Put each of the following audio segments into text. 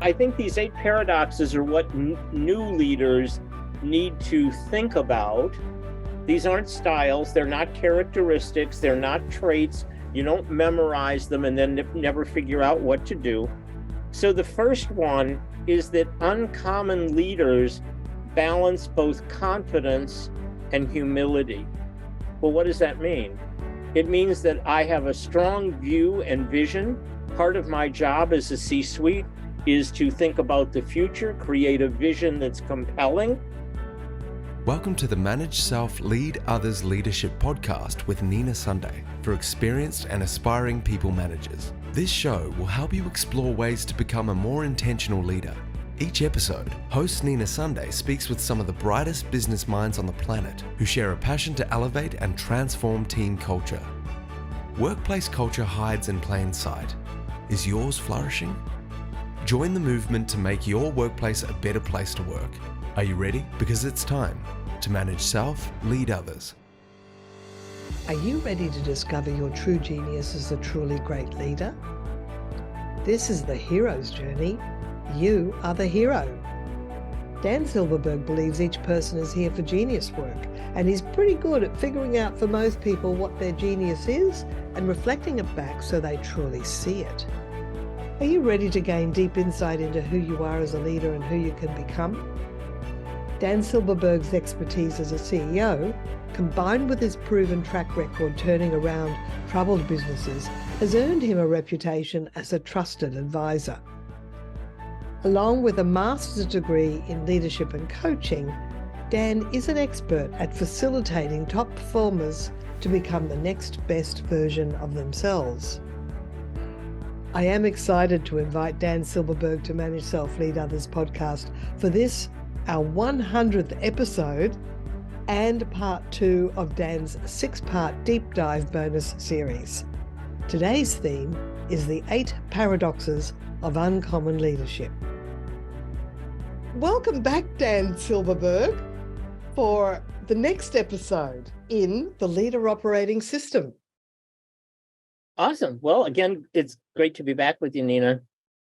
I think these 8 paradoxes are what new leaders need to think about. These aren't styles, they're not characteristics, they're not traits. You don't memorize them and then never figure out what to do. So the first one is that uncommon leaders balance both confidence and humility. Well, what does that mean? It means that I have a strong view and vision. Part of my job as a C-suite is to think about the future, create a vision that's compelling. Welcome to the Manage Self, Lead Others Leadership podcast with Nina Sunday for experienced and aspiring people managers. This show will help you explore ways to become a more intentional leader. Each episode, host Nina Sunday speaks with some of the brightest business minds on the planet who share a passion to elevate and transform team culture. Workplace culture hides in plain sight. Is yours flourishing? Join the movement to make your workplace a better place to work. Are you ready? Because it's time to manage self, lead others. Are you ready to discover your true genius as a truly great leader? This is the hero's journey. You are the hero. Dan Silberberg believes each person is here for genius work, and he's pretty good at figuring out for most people what their genius is and reflecting it back so they truly see it. Are you ready to gain deep insight into who you are as a leader and who you can become? Dan Silberberg's expertise as a CEO, combined with his proven track record turning around troubled businesses, has earned him a reputation as a trusted advisor. Along with a master's degree in leadership and coaching, Dan is an expert at facilitating top performers to become the next best version of themselves. I am excited to invite Dan Silberberg to Manage Self, Lead Others podcast for this, our 100th episode and part 2 of Dan's 6-part deep dive bonus series. Today's theme is the 8 paradoxes of uncommon leadership. Welcome back, Dan Silberberg, for the next episode in the Leader Operating System. Awesome. Well, again, it's great to be back with you, Nina.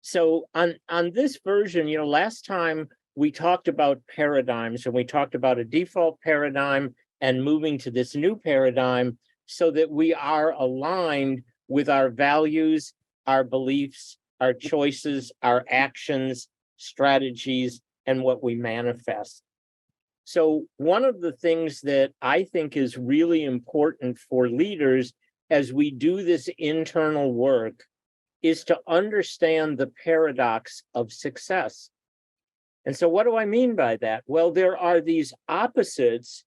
So on this version, last time we talked about paradigms, and we talked about a default paradigm and moving to this new paradigm so that we are aligned with our values, our beliefs, our choices, our actions, strategies, and what we manifest. So one of the things that I think is really important for leaders as we do this internal work is to understand the paradox of success. And so what do I mean by that? Well, there are these opposites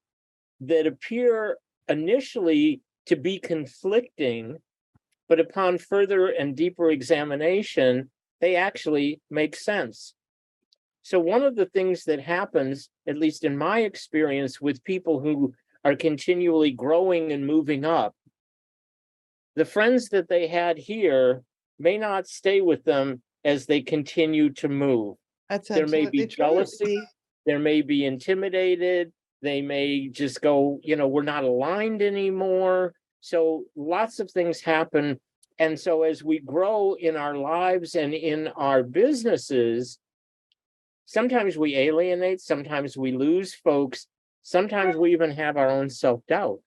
that appear initially to be conflicting, but upon further and deeper examination, they actually make sense. So one of the things that happens, at least in my experience with people who are continually growing and moving up, the friends that they had here may not stay with them as they continue to move. There may be jealousy, there may be intimidated, they may just go, we're not aligned anymore. So lots of things happen. And so as we grow in our lives and in our businesses, sometimes we alienate, sometimes we lose folks, sometimes we even have our own self-doubt.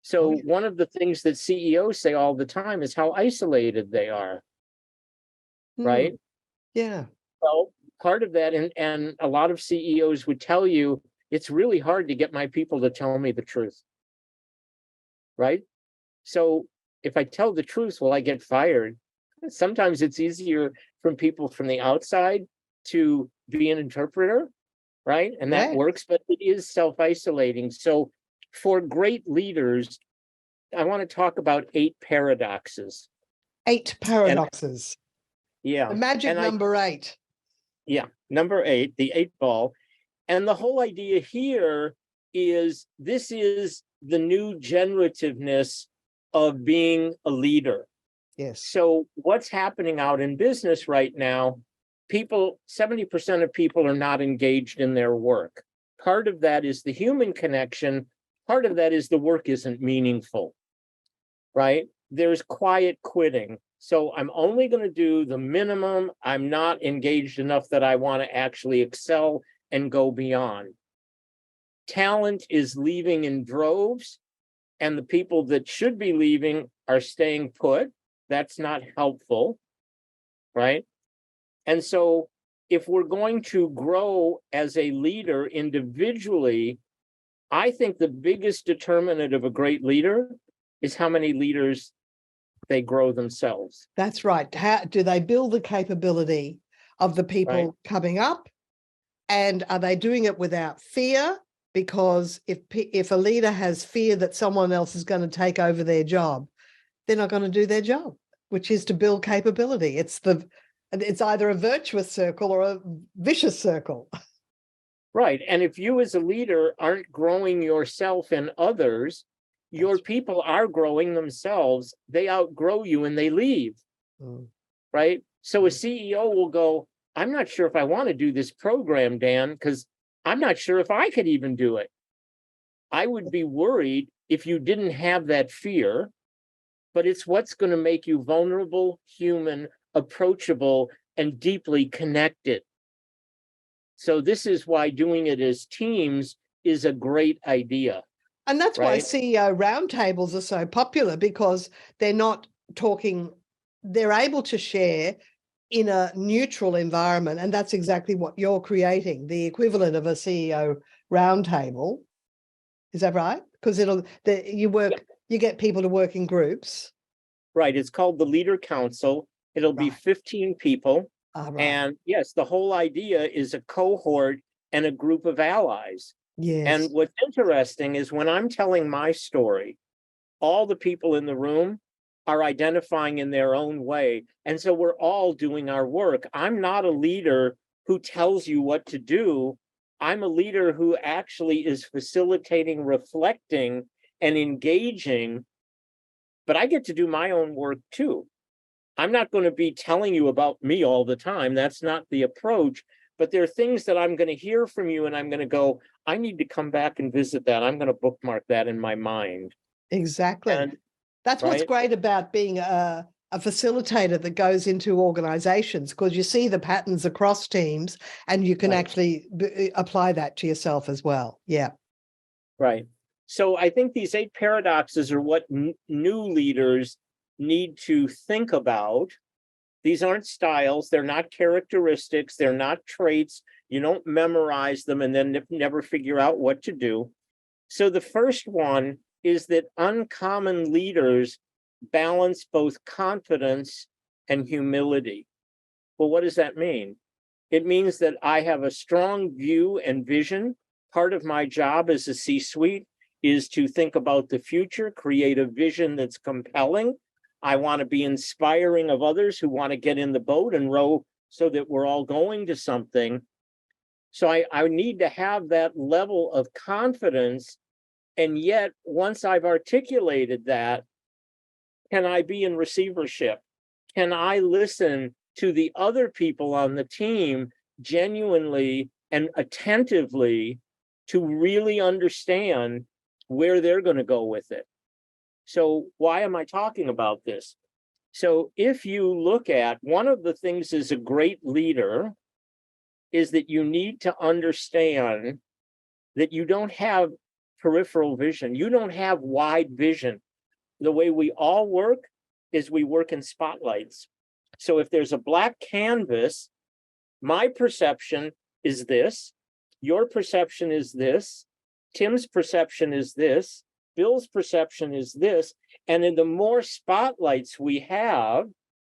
So one of the things that CEOs say all the time is how isolated they are, right? Yeah. Well, part of that, and a lot of CEOs would tell you, it's really hard to get my people to tell me the truth, right? So if I tell the truth, will I get fired? Sometimes it's easier for people from the outside to be an interpreter, right? And that works, but it is self-isolating. So for great leaders, I want to talk about 8 paradoxes. 8 paradoxes. Yeah. The magic number 8. Yeah, number 8, the 8 ball. And the whole idea here is this is the new generativeness of being a leader. Yes. So what's happening out in business right now, 70% of people are not engaged in their work. Part of that is the human connection. Part of that is the work isn't meaningful, right? There's quiet quitting. So I'm only going to do the minimum. I'm not engaged enough that I want to actually excel and go beyond. Talent is leaving in droves, and the people that should be leaving are staying put. That's not helpful, right? And so if we're going to grow as a leader individually, I think the biggest determinant of a great leader is how many leaders they grow themselves. That's right. How do they build the capability of the people coming up? And are they doing it without fear? Because if a leader has fear that someone else is going to take over their job, they're not going to do their job, which is to build capability. It's either a virtuous circle or a vicious circle. Right. And if you as a leader aren't growing yourself and others, your people are growing themselves. They outgrow you and they leave. Right. So a CEO will go, I'm not sure if I want to do this program, Dan, because I'm not sure if I could even do it. I would be worried if you didn't have that fear, but it's what's going to make you vulnerable, human, approachable, and deeply connected. So this is why doing it as teams is a great idea. And that's why CEO roundtables are so popular, because they're not talking, they're able to share in a neutral environment. And that's exactly what you're creating, the equivalent of a CEO roundtable. Is that right? Because you get people to work in groups. Right. It's called the Leader Council. It'll be 15 people. And yes, the whole idea is a cohort and a group of allies. Yes. And what's interesting is when I'm telling my story, all the people in the room are identifying in their own way. And so we're all doing our work. I'm not a leader who tells you what to do. I'm a leader who actually is facilitating, reflecting, and engaging. But I get to do my own work too. I'm not going to be telling you about me all the time. That's not the approach. But there are things that I'm going to hear from you and I'm going to go, I need to come back and visit that. I'm going to bookmark that in my mind. Exactly. And that's what's great about being a facilitator that goes into organizations, because you see the patterns across teams and you can actually apply that to yourself as well. Yeah. Right. So I think these 8 paradoxes are what new leaders need to think about. These aren't styles. They're not characteristics. They're not traits. You don't memorize them and then never figure out what to do. So the first one is that uncommon leaders balance both confidence and humility. Well, what does that mean? It means that I have a strong view and vision. Part of my job as a C-suite is to think about the future, create a vision that's compelling. I want to be inspiring of others who want to get in the boat and row so that we're all going to something. So I need to have that level of confidence. And yet, once I've articulated that, can I be in receivership? Can I listen to the other people on the team genuinely and attentively to really understand where they're going to go with it? So why am I talking about this? So if you look at one of the things as a great leader is that you need to understand that you don't have peripheral vision. You don't have wide vision. The way we all work is we work in spotlights. So if there's a black canvas, my perception is this, your perception is this, Tim's perception is this, Bill's perception is this. And in the more spotlights we have,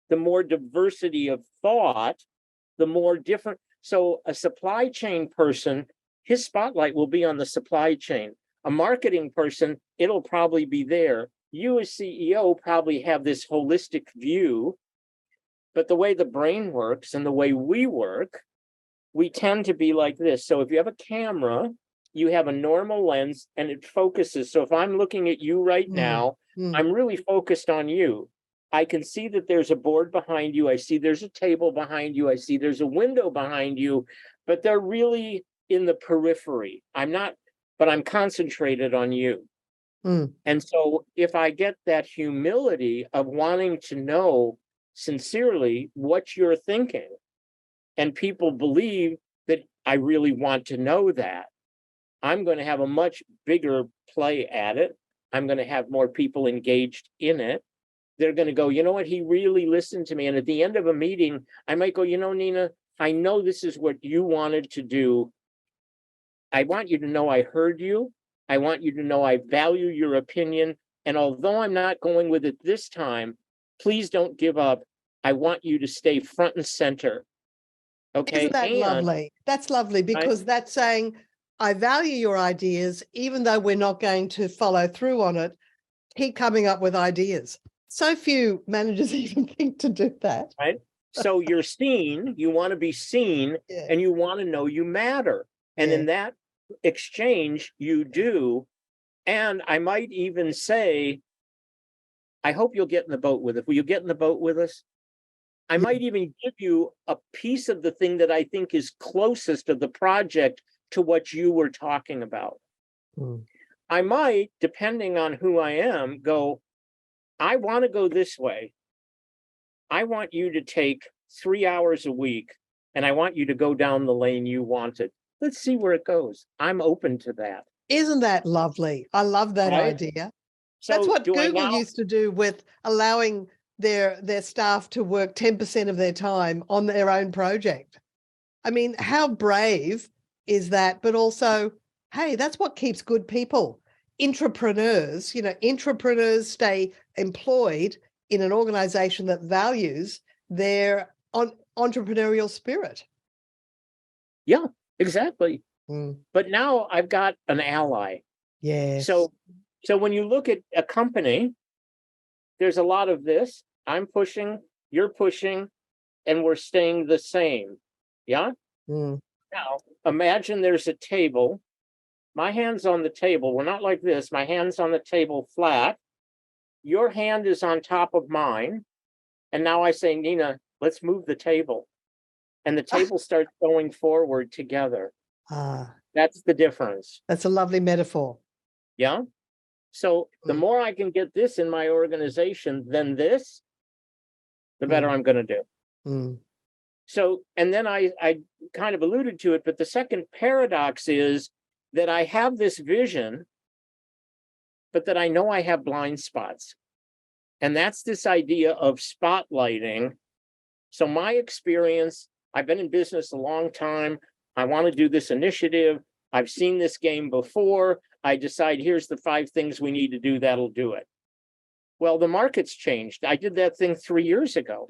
the more diversity of thought, the more different. So a supply chain person, his spotlight will be on the supply chain. A marketing person, it'll probably be there. You as CEO probably have this holistic view, but the way the brain works and the way we work, we tend to be like this. So if you have a camera, you have a normal lens and it focuses. So if I'm looking at you right now, I'm really focused on you. I can see that there's a board behind you. I see there's a table behind you. I see there's a window behind you, but they're really in the periphery. I'm not, but I'm concentrated on you. And so if I get that humility of wanting to know sincerely what you're thinking, and people believe that I really want to know that, I'm going to have a much bigger play at it. I'm going to have more people engaged in it. They're going to go, you know what, he really listened to me. And at the end of a meeting, I might go, you know, Nina, I know this is what you wanted to do. I want you to know I heard you. I want you to know I value your opinion. And although I'm not going with it this time, please don't give up. I want you to stay front and center. Okay. Isn't that And lovely? That's lovely, because that's saying, I value your ideas, even though we're not going to follow through on it. Keep coming up with ideas. So few managers even think to do that. right. So you're seen, you want to be seen, Yeah. and you want to know you matter. And Yeah. in that exchange, you do. And I might even say, I hope you'll get in the boat with us. Will you get in the boat with us? I might even give you a piece of the thing that I think is closest of the project to what you were talking about. I might, depending on who I am, go, I want to go this way. I want you to take 3 hours a week, and I want you to go down the lane you wanted. Let's see where it goes. I'm open to that. Isn't that lovely? I love that Right? idea. So That's what do I Google now? used to do with allowing their staff to work 10% of their time on their own project. I mean, how brave is that? But also, hey, that's what keeps good people. Entrepreneurs stay employed in an organization that values their entrepreneurial spirit. Yeah, exactly. Mm. But now I've got an ally. Yes. So when you look at a company, there's a lot of this. I'm pushing, you're pushing, and we're staying the same. Yeah. Mm. Now imagine there's a table. My hand's on the table. We're not like this. My hand's on the table flat. Your hand is on top of mine. And now I say, Nina, let's move the table. And the table starts going forward together. That's the difference. That's a lovely metaphor. Yeah. So the more I can get this in my organization than this, the better I'm going to do. So, and then I kind of alluded to it, but the second paradox is that I have this vision, but that I know I have blind spots. And that's this idea of spotlighting. So my experience, I've been in business a long time. I want to do this initiative. I've seen this game before. I decide, here's the 5 things we need to do, that'll do it. Well, the market's changed. I did that thing 3 years ago,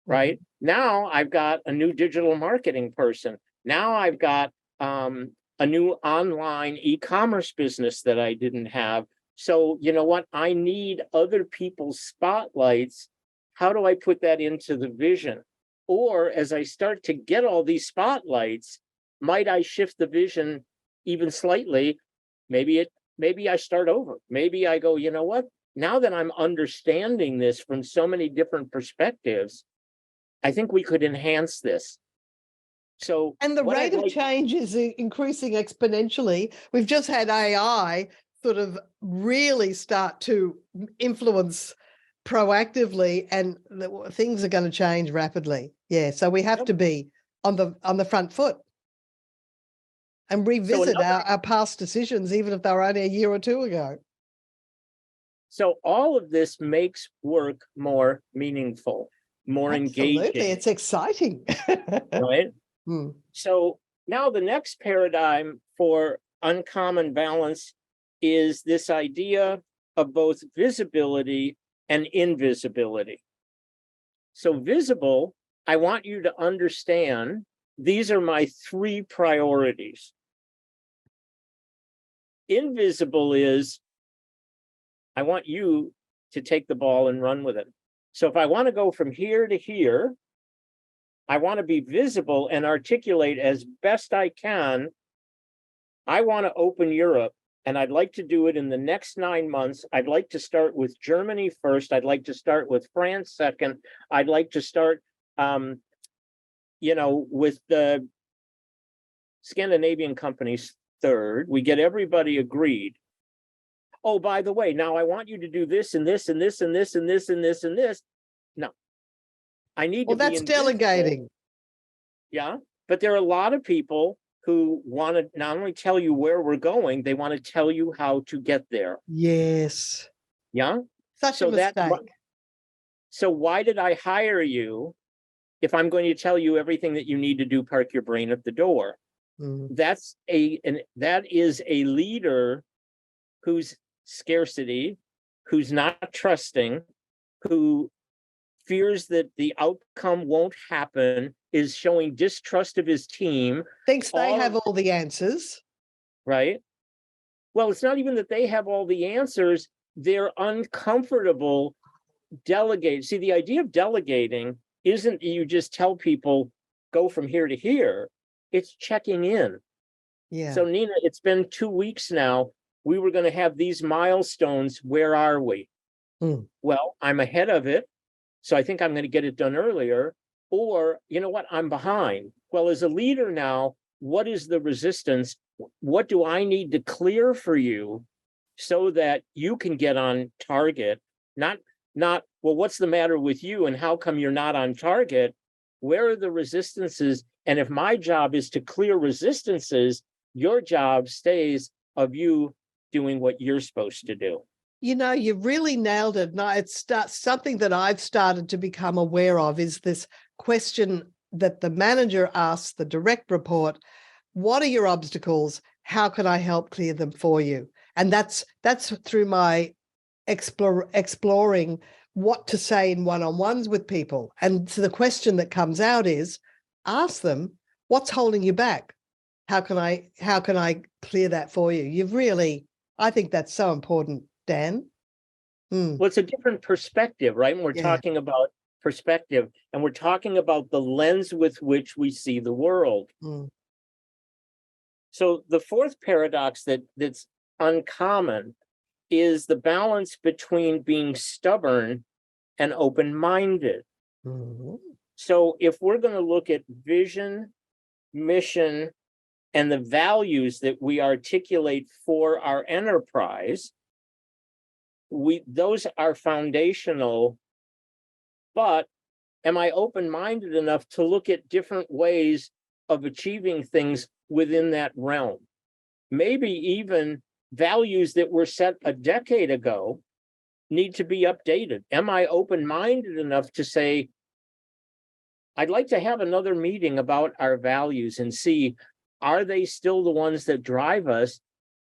right? Now I've got a new digital marketing person. Now I've got a new online e-commerce business that I didn't have. So you know what? I need other people's spotlights. How do I put that into the vision? Or as I start to get all these spotlights, might I shift the vision even slightly? Maybe I start over. Maybe I go, you know what? Now that I'm understanding this from so many different perspectives, I think we could enhance this. So, and the rate of change is increasing exponentially. We've just had AI sort of really start to influence proactively, and things are going to change rapidly. Yeah, so we have to be on the front foot and revisit our past decisions, even if they were only a year or 2 ago. So all of this makes work more meaningful, more engaging. Absolutely, it's exciting. Right? So now the next paradigm for uncommon balance is this idea of both visibility and invisibility. So visible, I want you to understand, these are my 3 priorities. Invisible is, I want you to take the ball and run with it. So if I want to go from here to here, I want to be visible and articulate as best I can. I want to open Europe, and I'd like to do it in the next 9 months. I'd like to start with Germany first. I'd like to start with France second. I'd like to start, with the Scandinavian companies third. We get everybody agreed. Oh, by the way, now I want you to do this and this and this and this and this and this and this. No, I need Well, to be that's invisible. delegating. Yeah. But there are a lot of people who want to not only tell you where we're going, they want to tell you how to get there. Yes. Yeah. Such So a mistake. So why did I hire you if I'm going to tell you everything that you need to do, park your brain at the door? That is a leader who's scarcity, who's not trusting, who fears that the outcome won't happen, is showing distrust of his team. Thinks they have all the answers. Right? Well, it's not even that they have all the answers. They're uncomfortable delegating. See, the idea of delegating isn't you just tell people, go from here to here. It's checking in. Yeah. So, Nina, it's been 2 weeks now. We were going to have these milestones. Where are we? Well, I'm ahead of it. So I think I'm going to get it done earlier. Or, you know what? I'm behind. Well, as a leader now, what is the resistance? What do I need to clear for you so that you can get on target? Not, well, what's the matter with you and how come you're not on target? Where are the resistances? And if my job is to clear resistances, your job stays of you doing what you're supposed to do. You know, you've really nailed it. Now, it's something that I've started to become aware of is this question that the manager asks the direct report, what are your obstacles? How can I help clear them for you? And that's through my exploring what to say in one-on-ones with people. And so the question that comes out is, ask them, what's holding you back? How can I clear that for you? You've really, I think that's so important, Dan. Well, it's a different perspective, right? And we're talking about perspective, and we're talking about the lens with which we see the world. So the fourth paradox that's uncommon is the balance between being stubborn and open-minded. So if we're going to look at vision, mission, and the values that we articulate for our enterprise, those are foundational. But am I open-minded enough to look at different ways of achieving things within that realm? Maybe even values that were set a decade ago need to be updated. Am I open-minded enough to say, I'd like to have another meeting about our values and see, are they still the ones that drive us?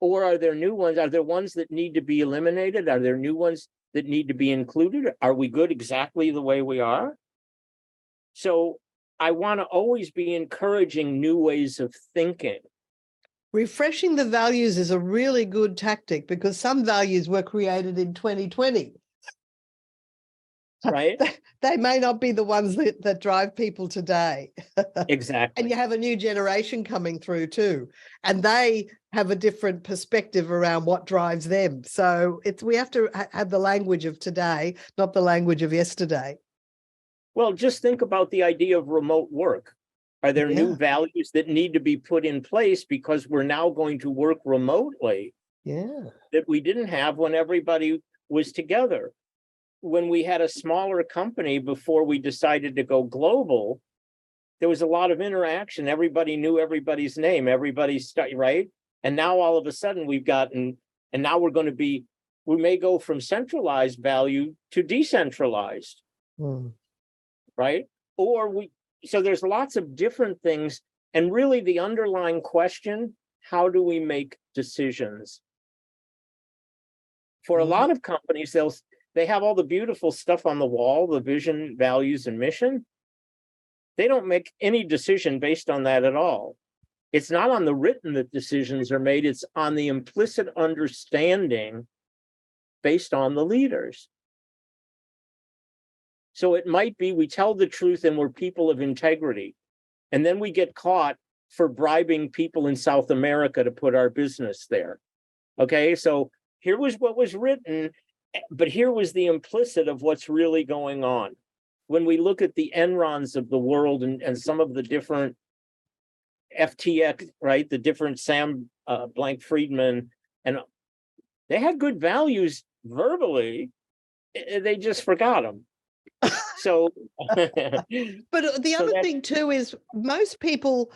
Or are there new ones? Are there ones that need to be eliminated? Are there new ones that need to be included? Are we good exactly the way we are? So I want to always be encouraging new ways of thinking. Refreshing the values is a really good tactic because some values were created in 2020. Right? They may not be the ones that drive people today. Exactly. And you have a new generation coming through too, and they have a different perspective around what drives them. So we have to have the language of today, not the language of yesterday. Well, just think about the idea of remote work. Are there new values that need to be put in place because we're now going to work remotely that we didn't have when everybody was together? When we had a smaller company before we decided to go global, there was a lot of interaction. Everybody knew everybody's name, right? And now all of a sudden and now we may go from centralized value to decentralized, right? So there's lots of different things. And really the underlying question, how do we make decisions? For a lot of companies, they have all the beautiful stuff on the wall, the vision, values, and mission. They don't make any decision based on that at all. It's not on the written that decisions are made. It's on the implicit understanding based on the leaders. So it might be we tell the truth and we're people of integrity. And then we get caught for bribing people in South America to put our business there. Okay, so here was what was written, but here was the implicit of what's really going on. When we look at the Enrons of the world and some of the different FTX, right, the different Sam Blank-Friedman, and they had good values verbally, they just forgot them. So, But the so other that, thing too is most people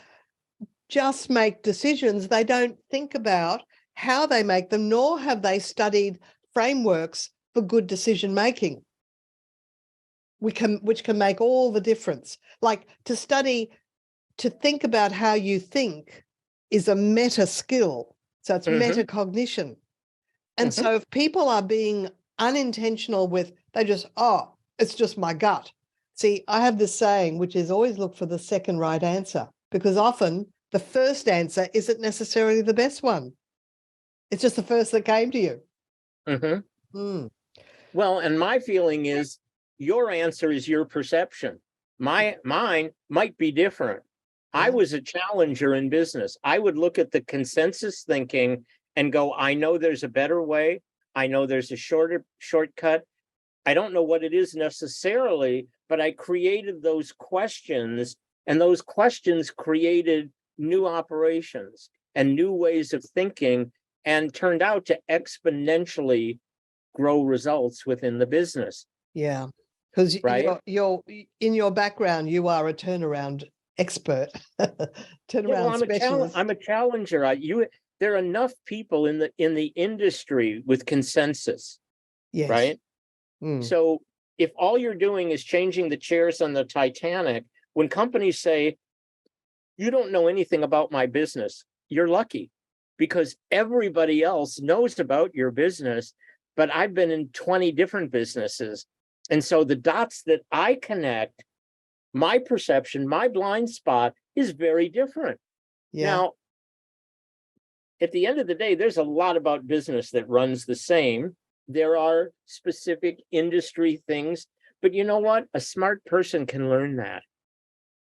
just make decisions. They don't think about how they make them, nor have they studied frameworks for good decision making. Which can make all the difference. Like to think about how you think is a meta skill. So it's Mhm, metacognition. And mhm. so if people are being unintentional with, they just, oh, it's just my gut. See, I have this saying, which is always look for the second right answer, because often the first answer isn't necessarily the best one. It's just the first that came to you. Mhm. Mm. Well, and my feeling is your answer is your perception. Mine might be different. I Yeah. was a challenger in business. I would look at the consensus thinking and go, I know there's a better way. I know there's a shortcut. I don't know what it is necessarily, but I created those questions, and those questions created new operations and new ways of thinking, and turned out to exponentially grow results within the business, Yeah. Because right? you're in your background, you are a turnaround expert, Yeah, well, turnaround specialist. I'm a challenger. There are enough people in the industry with consensus, Yes. right? Mm. So if all you're doing is changing the chairs on the Titanic, when companies say, you don't know anything about my business, you're lucky, because everybody else knows about your business, but I've been in 20 different businesses. And so the dots that I connect, my perception, my blind spot is very different. Yeah. Now, at the end of the day, there's a lot about business that runs the same. There are specific industry things, but you know what? A smart person can learn that.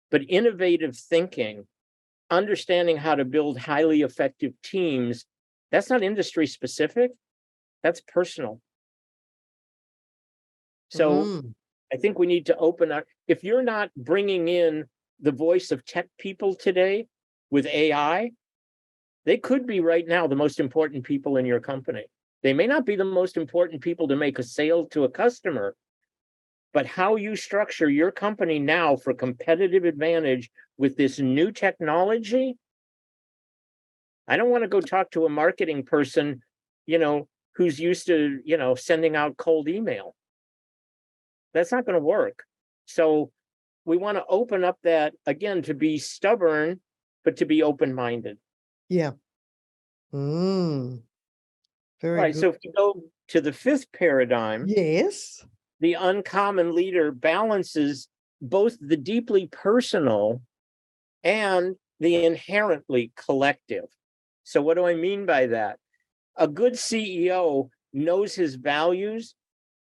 But innovative thinking, understanding how to build highly effective teams, that's not industry specific, that's personal. So Mm. I think we need to open our, if you're not bringing in the voice of tech people today with AI, they could be right now the most important people in your company. They may not be the most important people to make a sale to a customer, but how you structure your company now for competitive advantage with this new technology. I don't want to go talk to a marketing person, you know, who's used to, sending out cold email. That's not going to work. So we want to open up that again to be stubborn, but to be open-minded. Yeah. Mm. Very Right. good. So if you go to the fifth paradigm, Yes. the uncommon leader balances both the deeply personal and the inherently collective. So what do I mean by that? A good CEO knows his values,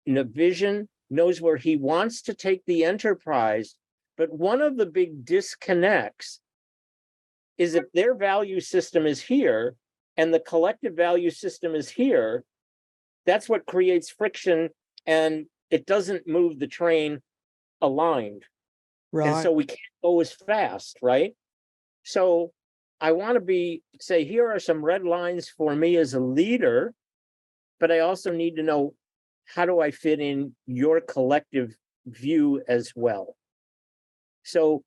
the vision, knows where he wants to take the enterprise. But one of the big disconnects is if their value system is here and the collective value system is here, that's what creates friction, and it doesn't move the train aligned. And Right. so we can't go as fast, right? So I want to say, here are some red lines for me as a leader, but I also need to know, how do I fit in your collective view as well? So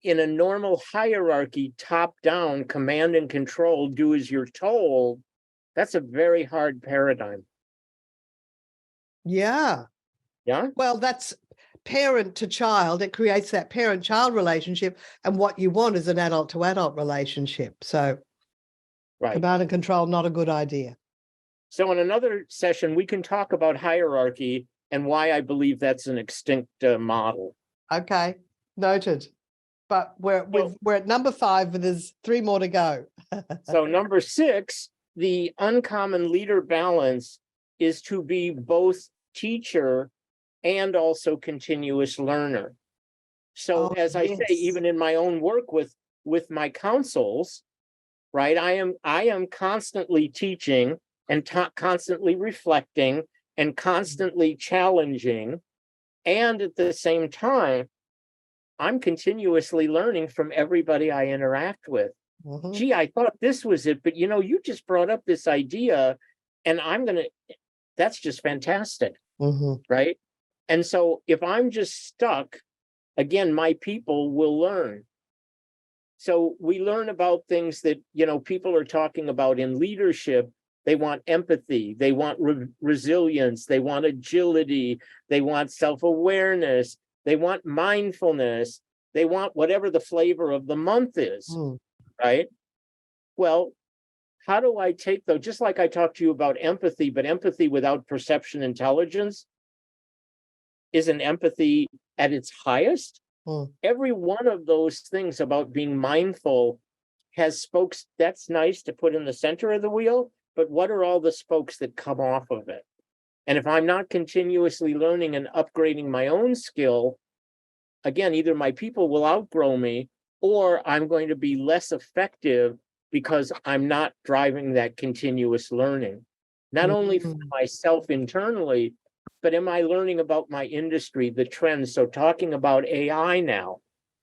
in a normal hierarchy, top down, command and control, do as you're told, that's a very hard paradigm. Yeah. Yeah. Well, that's parent to child. It creates that parent-child relationship, and what you want is an adult to adult relationship. So Right. command and control, not a good idea. So in another session, we can talk about hierarchy and why I believe that's an extinct model. Okay. Noted. But So, we're at number 5, but there's 3 more to go. so number 6, the uncommon leader balance is to be both teacher and also continuous learner. So Oh, as I say, yes. even in my own work with my counsels, right, I am constantly teaching and constantly reflecting and constantly challenging, and at the same time I'm continuously learning from everybody I interact with. Mm-hmm. Gee, I thought this was it, but you just brought up this idea, and that's just fantastic, Mm-hmm. right? And so if I'm just stuck, again, my people will learn. So we learn about things that, people are talking about in leadership. They want empathy, they want resilience, they want agility, they want self-awareness, they want mindfulness, they want whatever the flavor of the month is, right? Well, how do I take those? Just like I talked to you about empathy, but empathy without perception intelligence isn't empathy at its highest. Every one of those things about being mindful has spokes. That's nice to put in the center of the wheel, but what are all the spokes that come off of it? And if I'm not continuously learning and upgrading my own skill, again, either my people will outgrow me, or I'm going to be less effective because I'm not driving that continuous learning, not only for myself internally, but am I learning about my industry, the trends? So talking about AI now,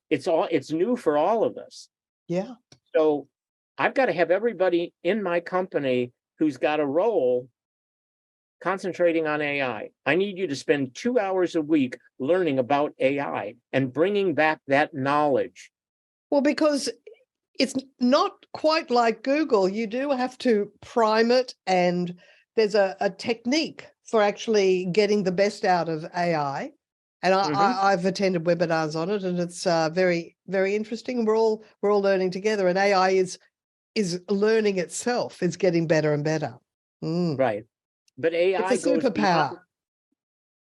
it's new for all of us. Yeah. So I've got to have everybody in my company who's got a role concentrating on AI. I need you to spend 2 hours a week learning about AI and bringing back that knowledge. Well, because it's not quite like Google. You do have to prime it, and there's a technique for actually getting the best out of AI. And I've attended webinars on it, and it's very, very interesting. We're all learning together, and AI is learning itself. It's getting better and better. Right. But AI it's a superpower.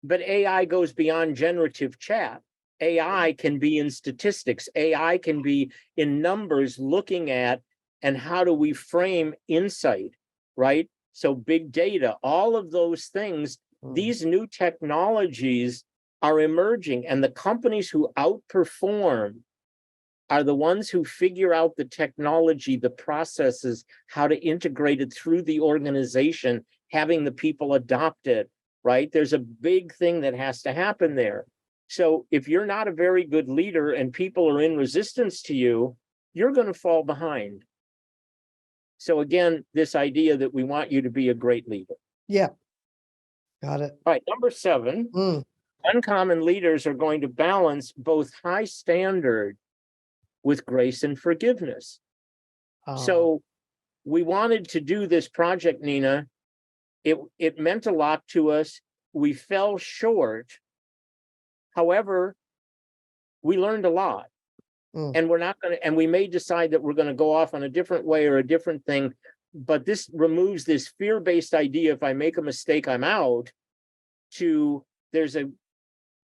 But AI goes beyond generative chat. AI can be in statistics. AI can be in numbers, looking at and how do we frame insight, right? So big data, all of those things, these new technologies are emerging, and the companies who outperform are the ones who figure out the technology, the processes, how to integrate it through the organization, having the people adopt it, right? There's a big thing that has to happen there. So if you're not a very good leader and people are in resistance to you, you're going to fall behind. So again, this idea that we want you to be a great leader. Yeah. Got it. All right, number 7, uncommon leaders are going to balance both high standard with grace and forgiveness. So we wanted to do this project, Nina. It meant a lot to us. We fell short. However, we learned a lot. And we're not going to, and we may decide that we're going to go off on a different way or a different thing, but this removes this fear-based idea, if I make a mistake, I'm out, to there's an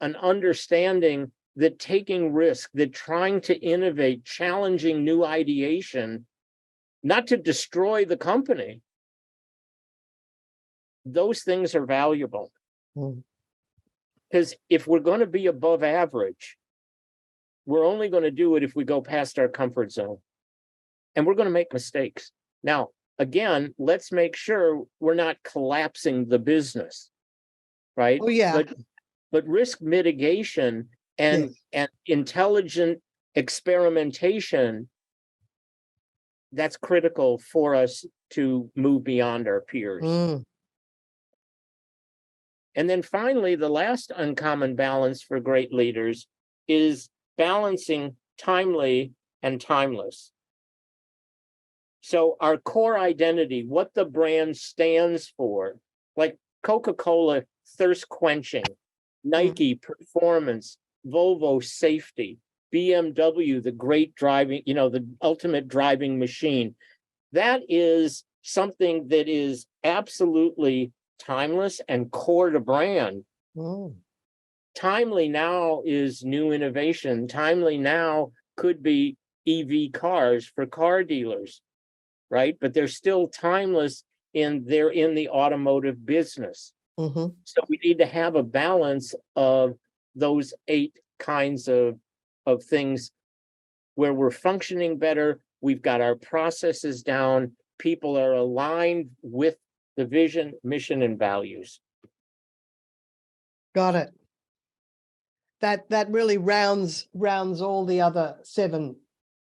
understanding that taking risk, that trying to innovate, challenging new ideation, not to destroy the company, those things are valuable. Because if we're going to be above average, we're only going to do it if we go past our comfort zone. And we're going to make mistakes. Now, again, let's make sure we're not collapsing the business, right? Oh, yeah. But risk mitigation and intelligent experimentation, that's critical for us to move beyond our peers. And then finally, the last uncommon balance for great leaders is balancing timely and timeless. So our core identity, what the brand stands for, like Coca-Cola, thirst quenching, Nike, performance, Volvo, safety, BMW, the great driving, the ultimate driving machine. That is something that is absolutely timeless and core to brand. Timely now is new innovation. Timely now could be EV cars for car dealers, right? But they're still timeless they're in the automotive business. So we need to have a balance of those 8 kinds of things where we're functioning better. We've got our processes down. People are aligned with the vision, mission, and values. Got it. That really rounds all the other 7,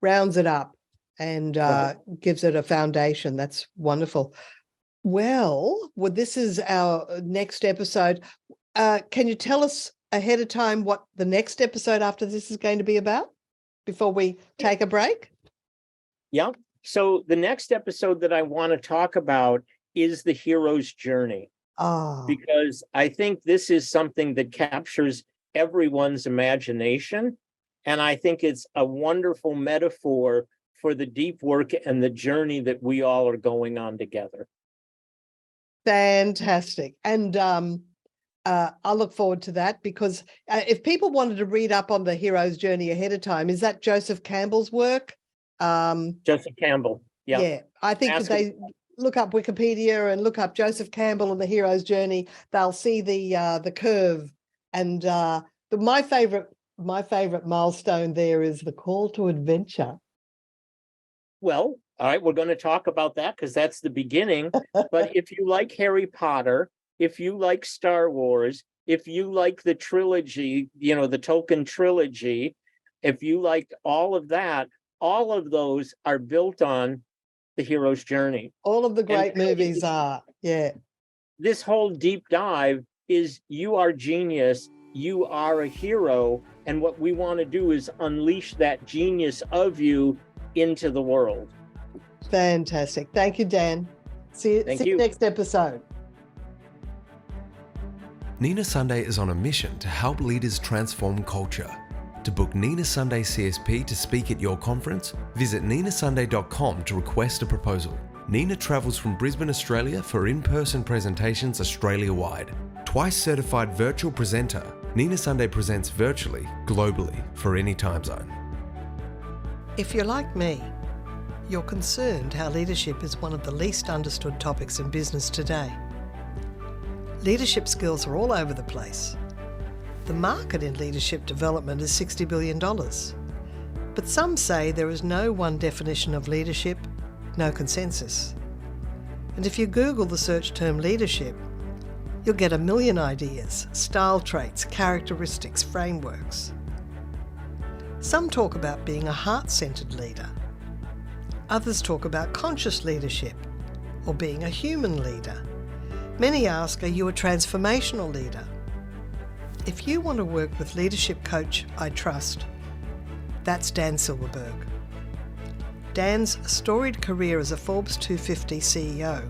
rounds it up, and gives it a foundation. That's wonderful. Well, this is our next episode. can you tell us ahead of time what the next episode after this is going to be about before we take a break? Yeah. So the next episode that I want to talk about is the hero's journey, because I think this is something that captures everyone's imagination. And I think it's a wonderful metaphor for the deep work and the journey that we all are going on together. Fantastic. And I look forward to that, because if people wanted to read up on the hero's journey ahead of time, is that Joseph Campbell's work? Joseph Campbell. Yeah. Yeah. I think if they look up Wikipedia and look up Joseph Campbell and the hero's journey, they'll see the curve. And my favorite milestone there is the call to adventure. Well, all right, we're going to talk about that because that's the beginning. But if you like Harry Potter, if you like Star Wars, if you like the trilogy, the Tolkien trilogy, if you like all of that, all of those are built on the hero's journey. All of the great movies are, yeah. This whole deep dive is you are genius, you are a hero, and what we want to do is unleash that genius of you into the world. Fantastic. Thank you, Dan. See you next episode. Nina Sunday is on a mission to help leaders transform culture. To book Nina Sunday CSP to speak at your conference, visit ninasunday.com to request a proposal. Nina travels from Brisbane, Australia for in-person presentations Australia-wide. Twice certified virtual presenter, Nina Sunday presents virtually, globally, for any time zone. If you're like me, you're concerned how leadership is one of the least understood topics in business today. Leadership skills are all over the place. The market in leadership development is $60 billion. But some say there is no one definition of leadership, no consensus. And if you Google the search term leadership, you'll get a million ideas, style traits, characteristics, frameworks. Some talk about being a heart-centered leader. Others talk about conscious leadership or being a human leader. Many ask, are you a transformational leader? If you want to work with leadership coach I trust, that's Dan Silberberg. Dan's storied career as a Forbes 250 CEO,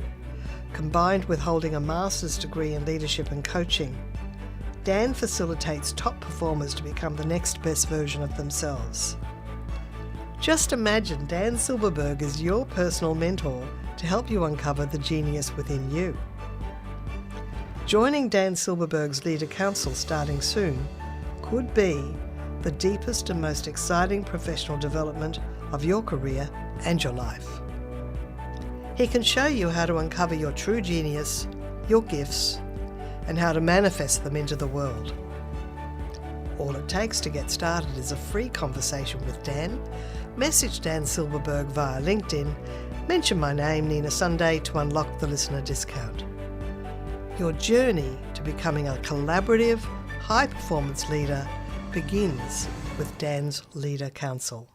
combined with holding a master's degree in leadership and coaching, Dan facilitates top performers to become the next best version of themselves. Just imagine Dan Silberberg is your personal mentor to help you uncover the genius within you. Joining Dan Silberberg's Leader Council starting soon could be the deepest and most exciting professional development of your career and your life. He can show you how to uncover your true genius, your gifts, and how to manifest them into the world. All it takes to get started is a free conversation with Dan. Message Dan Silberberg via LinkedIn, mention my name, Nina Sunday, to unlock the listener discount. Your journey to becoming a collaborative, high-performance leader begins with Dan's Leader Council.